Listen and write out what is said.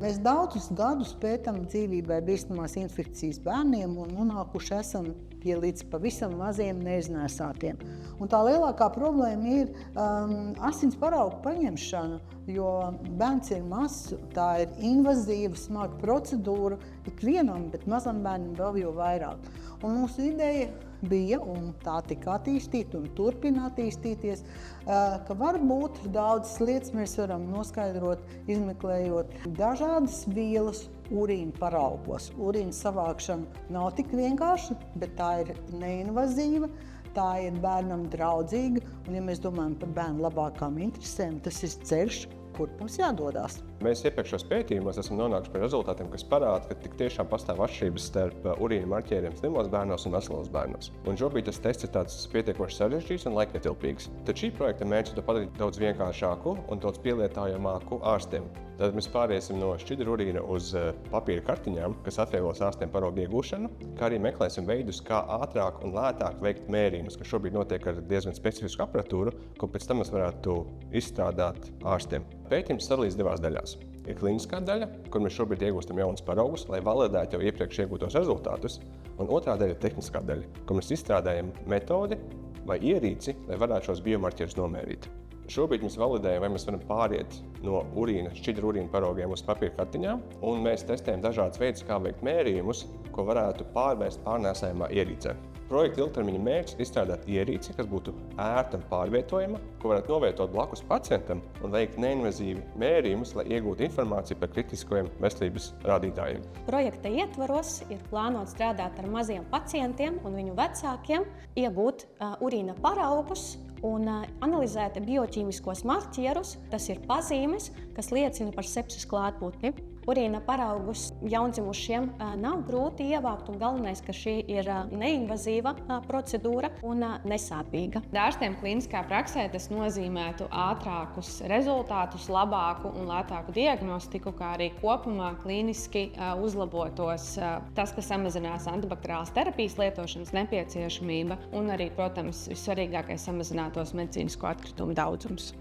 Mēs daudzus gadus pētam dzīvībai bīstamās infekcijas bērniem un nonākuši esam pie līdz pavisam maziem neiznēsātiem. Un tā lielākā problēma ir asins paraugu paņemšana, jo bērns ir mazs, tā ir invazīva, smaga procedūra ikvienam, bet mazam bērnam vēl jau vairāk. Un mūsu ideja bija, un tā tika attīstīta un turpina attīstīties, ka varbūt daudzas lietas mēs varam noskaidrot, izmeklējot dažādas vielas urīna paraugos. Urīna savākšana nav tik vienkārša, bet tā ir neinvazīva, tā ir bērnam draudzīga, un ja mēs domājam par bērnu labākām interesēm, tas ir ceļš, kur mums jādodās. Mēs iepriekšējos pētījumos esam nonākuši pie rezultātiem, kas parāda, ka tik tiešām pastāv atšķirības starp urīna marķieriem slimos bērnos un veselos bērnos. Un šobrīd tas tests ir tāds pietiekoši sarežģīts un laikietilpīgs. Tad šī projekta mērķis ir padarīt daudz vienkāršāku un daudz pielietojamāku ārstiem. Tad mēs pāriesim no šķidra urīna uz papīra kartiņām, kas atvieglos ārstiem paraugu iegūšanu, kā arī meklēsim veidus, kā ātrāk un lētāk veikt mērījumus, kas šobrīd notiek ar diezgan specifisku aparatūru, ko pēc tam mēs varētu izstrādāt ārstiem. Pētījums sadalīts divās daļās. Ir kliniskā daļa, kur mēs šobrīd iegūstam jaunus paraugus, lai validētu jau iepriekš iegūtos rezultātus, un otrā daļa ir tehniskā daļa, kur mēs izstrādājam metodi vai ierīci, lai varētu šos biomarķierus nomērīt. Šobrīd mēs validējam, vai mēs varam pāriet no šķidra urīna paraugiem uz papīra kartiņām, un mēs testējam dažādas veidus, kā veikt mērījumus, ko varētu pārvērst pārnēsājumā ierīcē. Projekta ilgtermiņa mērķis ir izstrādāt ierīci, kas būtu ērta un pārvietojama, ko varētu novietot blakus pacientam un veikt neinvazīvi mērījumus, lai iegūtu informāciju par kritiskajiem veselības rādītājiem. Projekta ietvaros ir plānots strādāt ar maziem pacientiem un viņu vecākiem, iegūt urīna paraugus un analizēt bioķīmiskos marķierus. Tas ir pazīmes, kas liecina par sepses klātbūtni. Urīna paraugus jaundzimušiem nav grūti ievākt, un galvenais, ka šī ir neinvazīva procedūra un nesāpīga. Ārstiem klīniskā praksē tas nozīmētu ātrākus rezultātus, labāku un lētāku diagnostiku, kā arī kopumā klīniski uzlabotos tas, ka samazinās antibakteriālās terapijas lietošanas nepieciešamība un arī, protams, vissvarīgākais samazinātos medicīnisko atkritumu daudzums.